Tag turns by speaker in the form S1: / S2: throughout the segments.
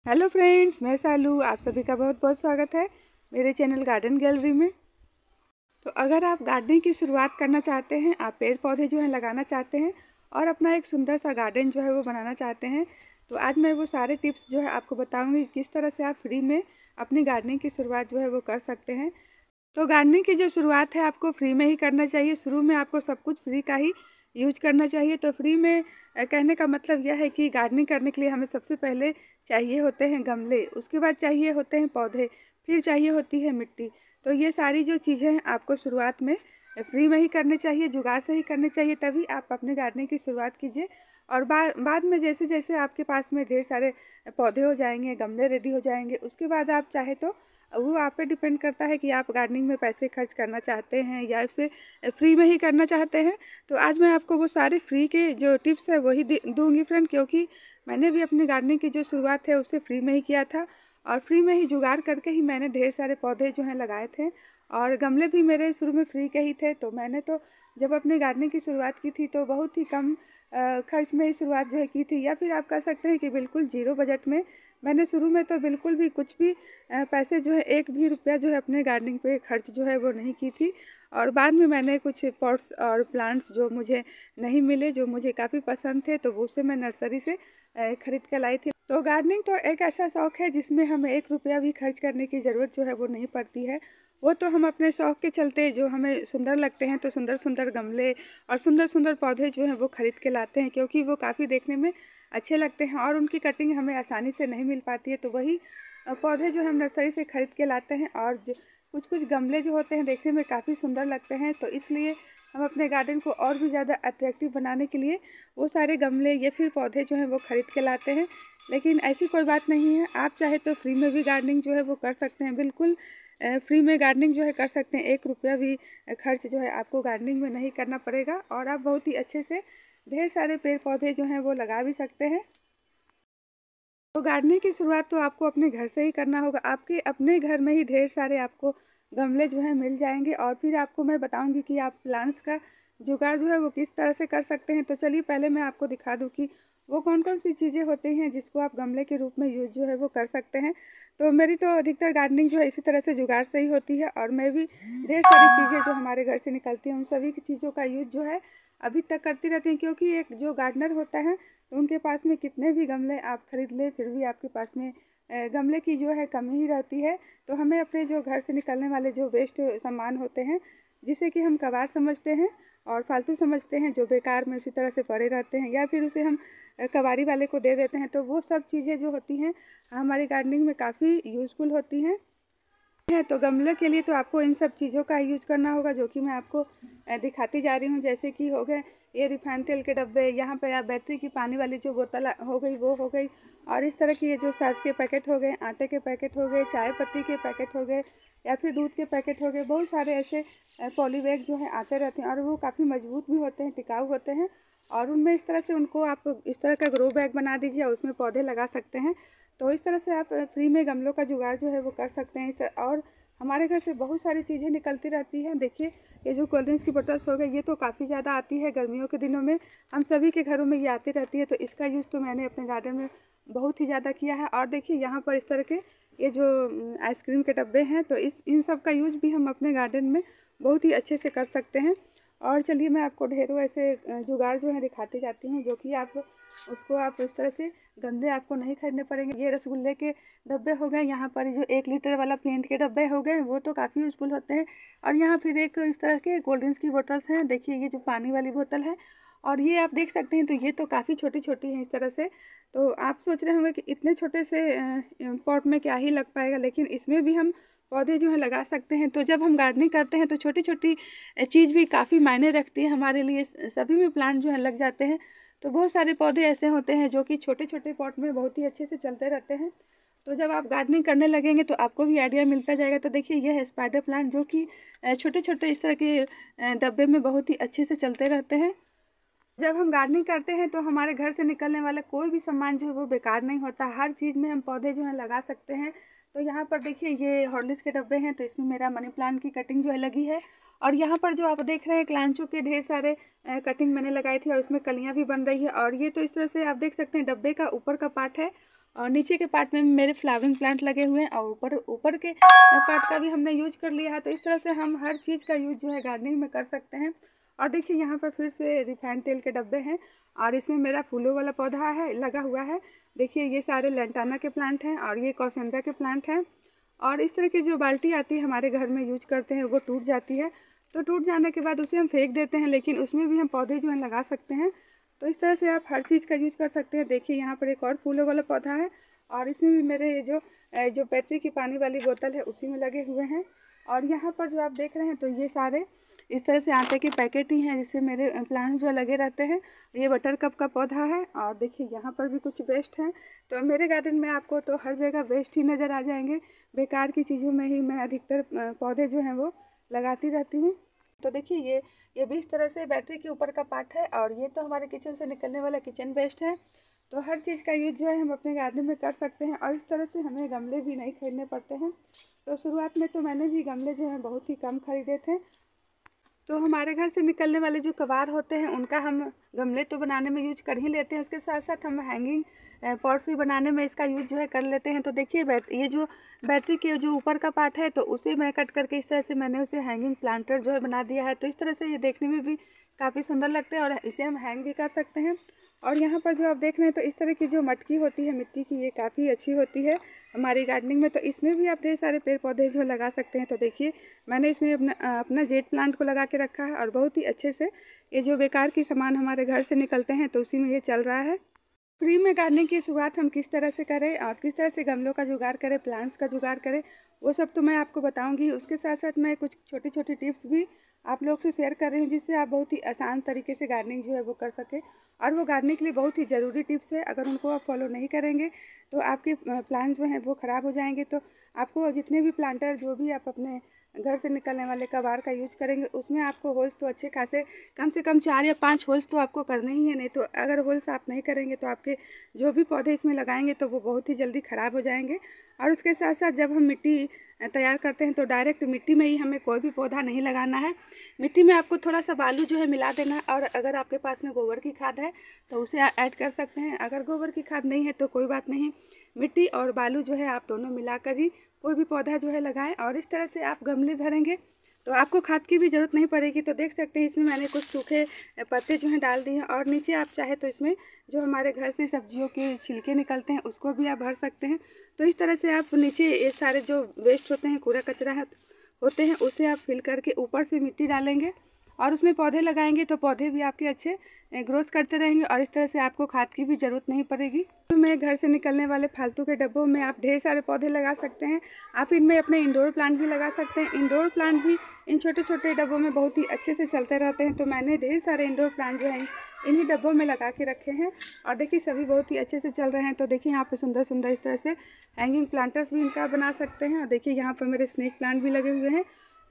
S1: Hello friends, मैं सालू। आप सभी का बहुत बहुत स्वागत है मेरे चैनल गार्डन गैलरी में। तो अगर आप गार्डनिंग की शुरुआत करना चाहते हैं, आप पेड़ पौधे जो हैं लगाना चाहते हैं और अपना एक सुंदर सा गार्डन जो है वो बनाना चाहते हैं, तो आज मैं वो सारे टिप्स जो है आपको बताऊंगी किस तरह से आप फ्री में अपनी गार्डनिंग की शुरुआत जो है वो कर सकते हैं। तो गार्डनिंग की जो शुरुआत है आपको फ्री में ही करना चाहिए। शुरू में आपको सब कुछ फ्री का ही यूज करना चाहिए। तो फ्री में कहने का मतलब यह है कि गार्डनिंग करने के लिए हमें सबसे पहले चाहिए होते हैं गमले, उसके बाद चाहिए होते हैं पौधे, फिर चाहिए होती है मिट्टी। तो ये सारी जो चीज़ें हैं आपको शुरुआत में फ्री में ही करनी चाहिए, जुगाड़ से ही करनी चाहिए, तभी आप अपनी गार्डनिंग की शुरुआत कीजिए। और बाद में जैसे जैसे आपके पास में ढेर सारे पौधे हो जाएंगे, गमले रेडी हो जाएंगे, उसके बाद आप चाहे तो वो आप पे डिपेंड करता है कि आप गार्डनिंग में पैसे खर्च करना चाहते हैं या इसे फ्री में ही करना चाहते हैं। तो आज मैं आपको वो सारे फ्री के जो टिप्स है वही दूंगी फ्रेंड, क्योंकि मैंने भी अपनी गार्डनिंग की जो शुरुआत है उसे फ्री में ही किया था और फ्री में ही जुगाड़ करके ही मैंने ढेर सारे पौधे जो हैं लगाए थे। और गमले भी मेरे शुरू में फ्री के ही थे। तो मैंने तो जब अपनी गार्डनिंग की शुरुआत की थी तो बहुत ही कम खर्च में ही शुरुआत जो है की थी, या फिर आप कह सकते हैं कि बिल्कुल जीरो बजट में। मैंने शुरू में तो बिल्कुल भी कुछ भी पैसे जो है एक भी रुपया जो है अपने गार्डनिंग पे खर्च जो है वो नहीं की थी। और बाद में मैंने कुछ पॉट्स और प्लांट्स जो मुझे नहीं मिले, जो मुझे काफ़ी पसंद थे, तो वो से मैं नर्सरी से खरीद कर लाई थी। तो गार्डनिंग तो एक ऐसा शौक है जिसमें हमें एक रुपया भी खर्च करने की ज़रूरत जो है वो नहीं पड़ती है। वो तो हम अपने शौक के चलते जो हमें सुंदर लगते हैं तो सुंदर सुंदर गमले और सुंदर सुंदर पौधे जो हैं वो खरीद के लाते हैं, क्योंकि वो काफ़ी देखने में अच्छे लगते हैं और उनकी कटिंग हमें आसानी से नहीं मिल पाती है। तो वही पौधे जो हम नर्सरी से खरीद के लाते हैं। और कुछ कुछ गमले जो होते हैं देखने में काफ़ी सुंदर लगते हैं, तो इसलिए हम अपने गार्डन को और भी ज़्यादा अट्रैक्टिव बनाने के लिए वो सारे गमले या फिर पौधे जो हैं वो खरीद के लाते हैं। लेकिन ऐसी कोई बात नहीं है, आप चाहे तो फ्री में भी गार्डनिंग जो है वो कर सकते हैं। बिल्कुल फ्री में गार्डनिंग जो है कर सकते हैं। एक रुपया भी खर्च जो है आपको गार्डनिंग में नहीं करना पड़ेगा और आप बहुत ही अच्छे से ढेर सारे पेड़ पौधे जो हैं वो लगा भी सकते हैं। तो गार्डनिंग की शुरुआत तो आपको अपने घर से ही करना होगा। आपके अपने घर में ही ढेर सारे आपको गमले जो हैं मिल जाएंगे और फिर आपको मैं बताऊंगी कि आप प्लांट्स का जुगाड़ जो है वो किस तरह से कर सकते हैं। तो चलिए पहले मैं आपको दिखा दूं कि वो कौन कौन सी चीज़ें होती हैं जिसको आप गमले के रूप में यूज जो है वो कर सकते हैं। तो मेरी तो अधिकतर गार्डनिंग जो है इसी तरह से जुगाड़ से ही होती है और मैं भी ढेर सारी चीज़ें जो हमारे घर से निकलती हैं उन सभी की चीज़ों का यूज जो है अभी तक करती रहती हैं। क्योंकि एक जो गार्डनर होता है तो उनके पास में कितने भी गमले आप खरीद लें फिर भी आपके पास में गमले की जो है कमी ही रहती है। तो हमें अपने जो घर से निकलने वाले जो वेस्ट सामान होते हैं, जिसे कि हम कबाड़ समझते हैं और फालतू समझते हैं, जो बेकार में इसी तरह से पड़े रहते हैं, या फिर उसे हम कबाड़ी वाले को दे देते हैं, तो वो सब चीज़ें जो होती हैं हमारी गार्डनिंग में काफ़ी यूज़फुल होती हैं। तो गमले के लिए तो आपको इन सब चीज़ों का यूज करना होगा जो कि मैं आपको दिखाती जा रही हूँ। जैसे कि हो गए ये रिफाइंड तेल के डब्बे, यहाँ पे आप बैटरी की पानी वाली जो बोतल हो गई वो हो गई, और इस तरह की ये जो सर्फ के पैकेट हो गए, आटे के पैकेट हो गए, चाय पत्ती के पैकेट हो गए, या फिर दूध के पैकेट हो गए। बहुत सारे ऐसे पॉली बैग जो हैं आते रहते हैं और वो काफ़ी मजबूत भी होते हैं, टिकाऊ होते हैं। और उनमें इस तरह से उनको आप इस तरह का ग्रो बैग बना दीजिए और उसमें पौधे लगा सकते हैं। तो इस तरह से आप फ्री में गमलों का जुगाड़ जो है वो कर सकते हैं। और हमारे घर से बहुत सारी चीज़ें निकलती रहती हैं। देखिए ये जो कोल्ड ड्रिंक्स की बोतल्स हो गई, ये तो काफ़ी ज़्यादा आती है गर्मियों के दिनों में, हम सभी के घरों में ये आती रहती है। तो इसका यूज़ तो मैंने अपने गार्डन में बहुत ही ज़्यादा किया है। और देखिए यहाँ पर इस तरह के ये जो आइसक्रीम के डब्बे हैं, तो इन सब का यूज भी हम अपने गार्डन में बहुत ही अच्छे से कर सकते हैं। और चलिए मैं आपको ढेरों ऐसे जुगाड़ जो है दिखाती जाती हूँ, जो कि आप उसको आप इस तरह से गंदे आपको नहीं खरीदने पड़ेंगे। ये रसगुल्ले के डब्बे हो गए, यहाँ पर जो 1 लीटर वाला पेंट के डब्बे हो गए, वो तो काफ़ी यूज़फुल होते हैं। और यहाँ फिर एक इस तरह के कोल्ड ड्रिंक्स की बोतल्स हैं। देखिए ये जो पानी वाली बोतल है, और ये आप देख सकते हैं, तो ये तो काफ़ी छोटी छोटी हैं इस तरह से। तो आप सोच रहे होंगे कि इतने छोटे से पॉट में क्या ही लग पाएगा, लेकिन इसमें भी हम पौधे जो है लगा सकते हैं। तो जब हम गार्डनिंग करते हैं तो छोटी छोटी चीज़ भी काफ़ी मायने रखती है हमारे लिए। सभी में प्लांट जो है लग जाते हैं। तो बहुत सारे पौधे ऐसे होते हैं जो कि छोटे छोटे पॉट में बहुत ही अच्छे से चलते रहते हैं। तो जब आप गार्डनिंग करने लगेंगे तो आपको भी आइडिया मिलता जाएगा। तो देखिए यह है स्पाइडर प्लांट, जो कि छोटे छोटे इस तरह के डब्बे में बहुत ही अच्छे से चलते रहते हैं। जब हम गार्डनिंग करते हैं तो हमारे घर से निकलने वाला कोई भी सामान जो है वो बेकार नहीं होता। हर चीज़ में हम पौधे जो है लगा सकते हैं। तो यहाँ पर देखिए ये हॉर्लिक्स के डब्बे हैं, तो इसमें मेरा मनी प्लांट की कटिंग जो है लगी है। और यहाँ पर जो आप देख रहे हैं क्लांचो के ढेर सारे कटिंग मैंने लगाई थी और उसमें कलियाँ भी बन रही है। और ये तो इस तरह से आप देख सकते हैं डब्बे का ऊपर का पार्ट है और नीचे के पार्ट में मेरे फ्लावरिंग प्लांट लगे हुए हैं और ऊपर के पार्ट का भी हमने यूज कर लिया है। तो इस तरह से हम हर चीज़ का यूज जो है गार्डनिंग में कर सकते हैं। और देखिए यहाँ पर फिर से रिफाइंड तेल के डब्बे हैं और इसमें मेरा फूलों वाला पौधा है लगा हुआ है। देखिए ये सारे लेंटाना के प्लांट हैं और ये कॉसेंड्रा के प्लांट हैं। और इस तरह की जो बाल्टी आती है हमारे घर में यूज करते हैं, वो टूट जाती है, तो टूट जाने के बाद उसे हम फेंक देते हैं, लेकिन उसमें भी हम पौधे जो है लगा सकते हैं। तो इस तरह से आप हर चीज़ का यूज कर सकते हैं। देखिए यहाँ पर एक और फूलों वाला पौधा है और इसमें भी मेरे जो बैटरी की पानी वाली बोतल है उसी में लगे हुए हैं। और यहाँ पर जो आप देख रहे हैं तो ये सारे इस तरह से आटे के पैकेट ही हैं जिससे मेरे प्लांट जो लगे रहते हैं। ये बटर कप का पौधा है और देखिए यहाँ पर भी कुछ वेस्ट हैं। तो मेरे गार्डन में आपको तो हर जगह वेस्ट ही नज़र आ जाएंगे। बेकार की चीज़ों में ही मैं अधिकतर पौधे जो हैं वो लगाती रहती हूँ। तो देखिए ये भी इस तरह से बैटरी के ऊपर का पार्ट है और ये तो हमारे किचन से निकलने वाला किचन वेस्ट है। तो हर चीज़ का यूज जो है हम अपने गार्डन में कर सकते हैं और इस तरह से हमें गमले भी नहीं खरीदने पड़ते हैं। तो शुरुआत में तो मैंने भी गमले जो हैं बहुत ही कम खरीदे थे। तो हमारे घर से निकलने वाले जो कबाड़ होते हैं उनका हम गमले तो बनाने में यूज कर ही लेते हैं, उसके साथ साथ हम हैंगिंग पॉट्स भी बनाने में इसका यूज जो है कर लेते हैं। तो देखिए ये जो बैटरी के जो ऊपर का पार्ट है तो उसे मैं कट करके इस तरह से मैंने उसे हैंगिंग प्लांटर जो है बना दिया है। तो इस तरह से ये देखने में भी काफ़ी सुंदर लगते हैं और इसे हम हैंग भी कर सकते हैं। और यहाँ पर जो आप देख रहे हैं तो इस तरह की जो मटकी होती है मिट्टी की, ये काफ़ी अच्छी होती है हमारी गार्डनिंग में। तो इसमें भी आप ढेर सारे पेड़ पौधे जो लगा सकते हैं। तो देखिए मैंने इसमें अपना जेट प्लांट को लगा के रखा है और बहुत ही अच्छे से ये जो बेकार की सामान हमारे घर से निकलते हैं तो उसी में ये चल रहा है। फ्री में गार्डनिंग की शुरुआत हम किस तरह से करें और किस तरह से गमलों का जुगाड़ करें, प्लांट्स का जुगाड़ करें, वो सब तो मैं आपको बताऊंगी। उसके साथ साथ मैं कुछ छोटी छोटी टिप्स भी आप लोग से शेयर कर रही हूँ जिससे आप बहुत ही आसान तरीके से गार्डनिंग जो है वो कर सकें। और वो गार्डनिंग के लिए बहुत ही ज़रूरी टिप्स है, अगर उनको आप फॉलो नहीं करेंगे तो आपके प्लांट जो हैं वो ख़राब हो जाएंगे। तो आपको जितने भी प्लांटर जो भी आप अपने घर से निकलने वाले कबाड़ का यूज करेंगे उसमें आपको होल्स तो अच्छे खासे कम से कम 4 या 5 होल्स तो आपको करने ही है। नहीं तो अगर होल्स आप नहीं करेंगे तो आपके जो भी पौधे इसमें लगाएंगे तो वो बहुत ही जल्दी ख़राब हो जाएंगे। और उसके साथ साथ जब हम मिट्टी तैयार करते हैं तो डायरेक्ट मिट्टी में ही हमें कोई भी पौधा नहीं लगाना है। मिट्टी में आपको थोड़ा सा बालू जो है मिला देना है और अगर आपके पास में गोबर की खाद है तो उसे ऐड कर सकते हैं। अगर गोबर की खाद नहीं है तो कोई बात नहीं, मिट्टी और बालू जो है आप दोनों मिलाकर ही कोई भी पौधा जो है लगाएं। और इस तरह से आप गमले भरेंगे तो आपको खाद की भी ज़रूरत नहीं पड़ेगी। तो देख सकते हैं इसमें मैंने कुछ सूखे पत्ते जो हैं डाल दिए हैं और नीचे आप चाहे तो इसमें जो हमारे घर से सब्जियों के छिलके निकलते हैं उसको भी आप भर सकते हैं। तो इस तरह से आप नीचे ये सारे जो वेस्ट होते हैं, कूड़ा कचरा होते हैं, उसे आप फिल करके ऊपर से मिट्टी डालेंगे और उसमें पौधे लगाएंगे तो पौधे भी आपके अच्छे ग्रोथ करते रहेंगे और इस तरह से आपको खाद की भी ज़रूरत नहीं पड़ेगी। तो मैं घर से निकलने वाले फालतू के डब्बों में आप ढेर सारे पौधे लगा सकते हैं। आप इनमें अपने इंडोर प्लांट भी लगा सकते हैं। इंडोर प्लांट भी इन छोटे छोटे डब्बों में बहुत ही अच्छे से चलते रहते हैं। तो मैंने ढेर सारे इंडोर प्लांट जो हैं इन्हीं डब्बों में लगा के रखे हैं और देखिए सभी बहुत ही अच्छे से चल रहे हैं। तो देखिए यहाँ पे सुंदर सुंदर इस तरह से हैंगिंग प्लांटर्स भी इनका बना सकते हैं। और देखिए यहाँ पर मेरे स्नेक प्लांट भी लगे हुए हैं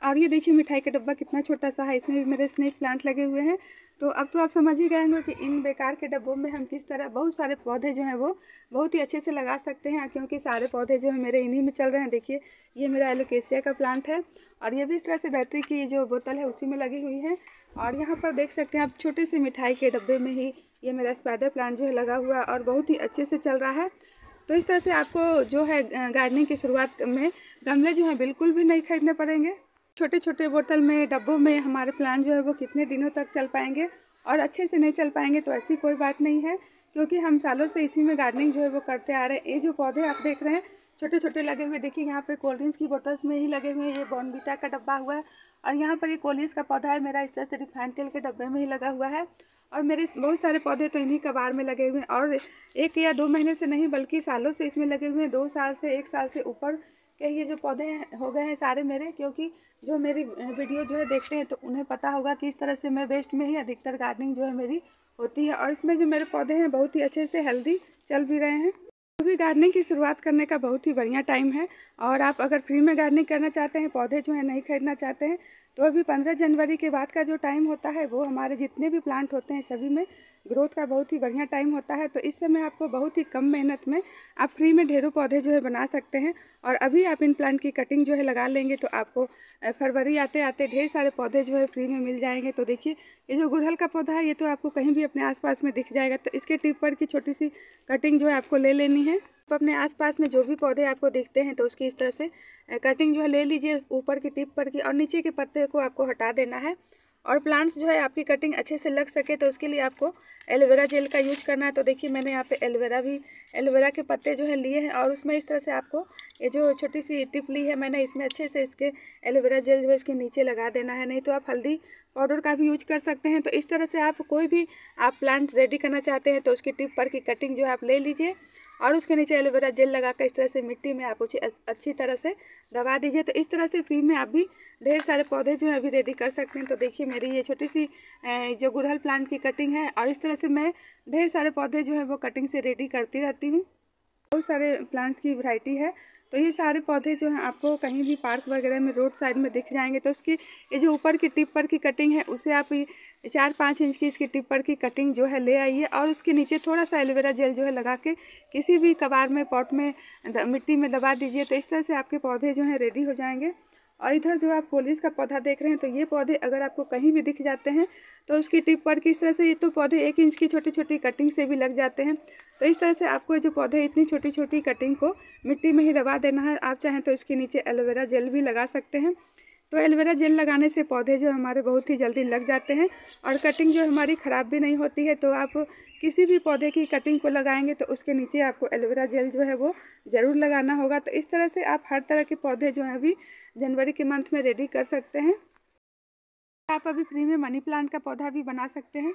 S1: और ये देखिए मिठाई का डब्बा कितना छोटा सा है, इसमें भी मेरे स्नेक प्लांट लगे हुए हैं। तो अब तो आप समझ ही गए होंगे कि इन बेकार के डब्बों में हम किस तरह बहुत सारे पौधे जो हैं वो बहुत ही अच्छे से लगा सकते हैं, क्योंकि सारे पौधे जो हैं मेरे इन्हीं में चल रहे हैं। देखिए ये मेरा एलोकेशिया का प्लांट है और ये भी इस तरह से बैटरी की जो बोतल है उसी में लगी हुई है। और यहाँ पर देख सकते हैं आप छोटे से मिठाई के डब्बे में ही ये मेरा स्पाइडर प्लांट जो है लगा हुआ और बहुत ही अच्छे से चल रहा है। तो इस तरह से आपको जो है गार्डनिंग की शुरुआत में गमले जो हैं बिल्कुल भी नहीं खरीदने पड़ेंगे। छोटे छोटे बोतल में, डब्बों में हमारे प्लांट जो है वो कितने दिनों तक चल पाएंगे और अच्छे से नहीं चल पाएंगे तो ऐसी कोई बात नहीं है, क्योंकि हम सालों से इसी में गार्डनिंग जो है वो करते आ रहे हैं। ये जो पौधे आप देख रहे हैं छोटे छोटे लगे हुए, देखिए यहाँ पे कोल्ड ड्रिंक्स की बोतल्स में ही लगे हुए हैं। ये बॉर्नविटा का डब्बा हुआ है और यहाँ पर ये कोलिस का पौधा है मेरा, इस तरह से रिफाइंड तेल के डब्बे में ही लगा हुआ है। और मेरे बहुत सारे पौधे तो इन्हीं कबाड़ में लगे हुए हैं और 1 या 2 महीने से नहीं बल्कि सालों से इसमें लगे हुए हैं। 2 साल से 1 साल से ऊपर के ये जो पौधे हो गए हैं सारे मेरे, क्योंकि जो मेरी वीडियो जो है देखते हैं तो उन्हें पता होगा कि इस तरह से मैं वेस्ट में ही अधिकतर गार्डनिंग जो है मेरी होती है। और इसमें जो मेरे पौधे हैं बहुत ही अच्छे से हेल्दी चल भी रहे हैं। अभी गार्डनिंग की शुरुआत करने का बहुत ही बढ़िया टाइम है और आप अगर फ्री में गार्डनिंग करना चाहते हैं, पौधे जो है नहीं खरीदना चाहते हैं, तो अभी 15 जनवरी के बाद का जो टाइम होता है वो हमारे जितने भी प्लांट होते हैं सभी में ग्रोथ का बहुत ही बढ़िया टाइम होता है। तो इस समय आपको बहुत ही कम मेहनत में आप फ्री में ढेरों पौधे जो है बना सकते हैं। और अभी आप इन प्लांट की कटिंग जो है लगा लेंगे तो आपको फरवरी आते आते ढेर सारे पौधे जो है फ्री में मिल जाएंगे। तो देखिए ये जो गुड़हल का पौधा है ये तो आपको कहीं भी अपने आसपास में दिख जाएगा। तो इसके टिप पर की छोटी सी कटिंग जो है आपको ले लेनी हैं। आप अपने आसपास में जो भी पौधे आपको दिखते हैं तो उसकी इस तरह से कटिंग जो है ले लीजिए ऊपर की टिप पर की, और नीचे के पत्ते को आपको हटा देना है। और प्लांट्स जो है आपकी कटिंग अच्छे से लग सके तो उसके लिए आपको एलोवेरा जेल का यूज करना है। तो देखिए मैंने यहाँ पे एलोवेरा के पत्ते जो है लिए हैं, और उसमें इस तरह से आपको ये जो छोटी सी टिप ली है मैंने, इसमें अच्छे से इसके एलोवेरा जेल जो है इसके नीचे लगा देना है। नहीं तो आप हल्दी पाउडर का भी यूज कर सकते हैं। तो इस तरह से आप कोई भी आप प्लांट रेडी करना चाहते हैं तो उसकी टिप पर की कटिंग जो है आप ले लीजिए, और उसके नीचे एलोवेरा जेल लगाकर इस तरह से मिट्टी में आप उसे अच्छी तरह से दबा दीजिए। तो इस तरह से फ्री में आप भी ढेर सारे पौधे जो है अभी रेडी कर सकते हैं। तो देखिए मेरी ये छोटी सी जो गुड़हल प्लांट की कटिंग है, और इस तरह से मैं ढेर सारे पौधे जो है वो कटिंग से रेडी करती रहती हूँ। बहुत सारे प्लांट्स की वैरायटी है। तो ये सारे पौधे जो हैं आपको कहीं भी पार्क वगैरह में रोड साइड में दिख जाएंगे। तो उसकी ये जो ऊपर की टिप पर की कटिंग है उसे आप 4-5 इंच की इसकी टिप पर की कटिंग जो है ले आइए, और उसके नीचे थोड़ा सा एलोवेरा जेल जो है लगा के किसी भी कबाड़ में पॉट में मिट्टी में दबा दीजिए। तो इस तरह से आपके पौधे जो हैं रेडी हो जाएंगे। और इधर जो आप पोलिस का पौधा देख रहे हैं, तो ये पौधे अगर आपको कहीं भी दिख जाते हैं तो उसकी टिप पर की इस तरह से, ये तो पौधे 1 इंच की छोटी छोटी कटिंग से भी लग जाते हैं। तो इस तरह से आपको जो पौधे इतनी छोटी छोटी कटिंग को मिट्टी में ही दबा देना है। आप चाहें तो इसके नीचे एलोवेरा जेल भी लगा सकते हैं। तो एलोवेरा जेल लगाने से पौधे जो हमारे बहुत ही जल्दी लग जाते हैं, और कटिंग जो हमारी ख़राब भी नहीं होती है। तो आप किसी भी पौधे की कटिंग को लगाएंगे तो उसके नीचे आपको एलोवेरा जेल जो है वो ज़रूर लगाना होगा। तो इस तरह से आप हर तरह के पौधे जो हैं अभी जनवरी के मंथ में रेडी कर सकते हैं। आप अभी फ्री में मनी प्लांट का पौधा भी बना सकते हैं।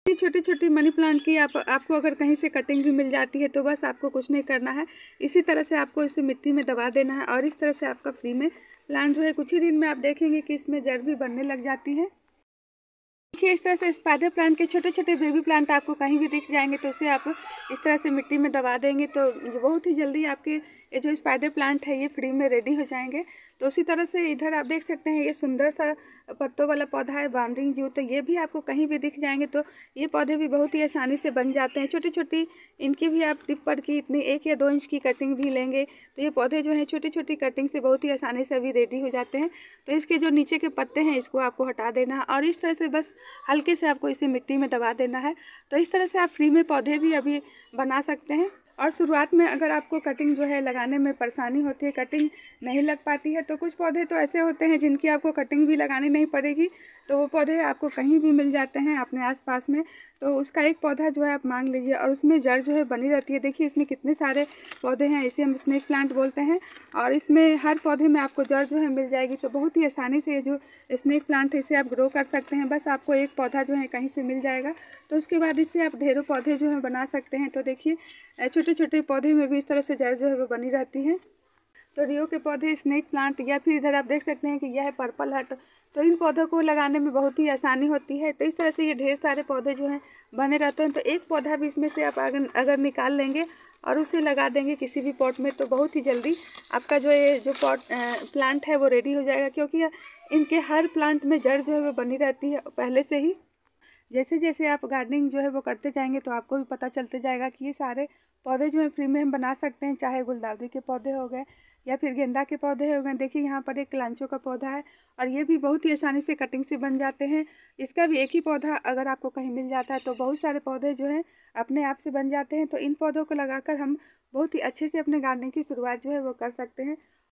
S1: छोटी छोटी मनी प्लांट की आपको अगर कहीं से कटिंग भी मिल जाती है तो बस आपको कुछ नहीं करना है, इसी तरह से आपको इसे मिट्टी में दबा देना है, और इस तरह से आपका फ्री में प्लांट जो है कुछ ही दिन में आप देखेंगे कि इसमें जड़ भी बनने लग जाती है। देखिए इस तरह से स्पाइडर प्लांट के छोटे छोटे बेबी प्लांट आपको कहीं भी दिख जाएंगे तो उसे आप इस तरह से मिट्टी में दबा देंगे तो बहुत ही जल्दी आपके ये जो स्पाइडर प्लांट है ये फ्री में रेडी हो जाएंगे। तो उसी तरह से इधर आप देख सकते हैं ये सुंदर सा पत्तों वाला पौधा है बाउंड्रिंग जू, तो ये भी आपको कहीं भी दिख जाएंगे। तो ये पौधे भी बहुत ही आसानी से बन जाते हैं। छोटी छोटी इनकी भी आप टिप पर की इतनी 1 या 2 इंच की कटिंग भी लेंगे तो ये पौधे जो हैं छोटी छोटी कटिंग से बहुत ही आसानी से अभी रेडी हो जाते हैं। तो इसके जो नीचे के पत्ते हैं इसको आपको हटा देना है, और इस तरह से बस हल्के से आपको इसे मिट्टी में दबा देना है। तो इस तरह से आप फ्री में पौधे भी अभी बना सकते हैं। और शुरुआत में अगर आपको कटिंग जो है लगाने में परेशानी होती है, कटिंग नहीं लग पाती है, तो कुछ पौधे तो ऐसे होते हैं जिनकी आपको कटिंग भी लगानी नहीं पड़ेगी, तो वो पौधे आपको कहीं भी मिल जाते हैं अपने आसपास में। तो उसका एक पौधा जो है आप मांग लीजिए, और उसमें जड़ जो है बनी रहती है। देखिए इसमें कितने सारे पौधे हैं, इसे हम स्नेक प्लांट बोलते हैं, और इसमें हर पौधे में आपको जड़ जो है मिल जाएगी। तो बहुत ही आसानी से ये जो स्नेक प्लांट है इसे आप ग्रो कर सकते हैं। बस आपको एक पौधा जो है कहीं से मिल जाएगा, तो उसके बाद इससे आप ढेरों पौधे जो है बना सकते हैं। तो देखिए छोटे छोटे पौधे में भी इस तरह से जड़ जो है वो बनी रहती है। तो रियो के पौधे, स्नेक प्लांट, या फिर इधर आप देख सकते हैं कि यह है पर्पल हर्ट, तो इन पौधों को लगाने में बहुत ही आसानी होती है। तो इस तरह से ये ढेर सारे पौधे जो हैं बने रहते हैं। तो एक पौधा भी इसमें से आप अगर निकाल लेंगे और उसे लगा देंगे किसी भी पॉट में तो बहुत ही जल्दी आपका जो ये जो प्लांट है वो रेडी हो जाएगा, क्योंकि इनके हर प्लांट में जड़ जो है वो बनी रहती है पहले से ही। जैसे जैसे आप गार्डनिंग जो है वो करते जाएंगे तो आपको भी पता चलते जाएगा कि ये सारे पौधे जो हैं फ्री में हम बना सकते हैं, चाहे गुलदाउदी के पौधे हो गए या फिर गेंदा के पौधे हो गए। देखिए यहाँ पर एक कलांचो का पौधा है, और ये भी बहुत ही आसानी से कटिंग से बन जाते हैं। इसका भी एक ही पौधा अगर आपको कहीं मिल जाता है तो बहुत सारे पौधे जो हैं अपने आप से बन जाते हैं। तो इन पौधों को लगाकर हम बहुत ही अच्छे से अपने गार्डनिंग की शुरुआत जो है वो कर सकते हैं।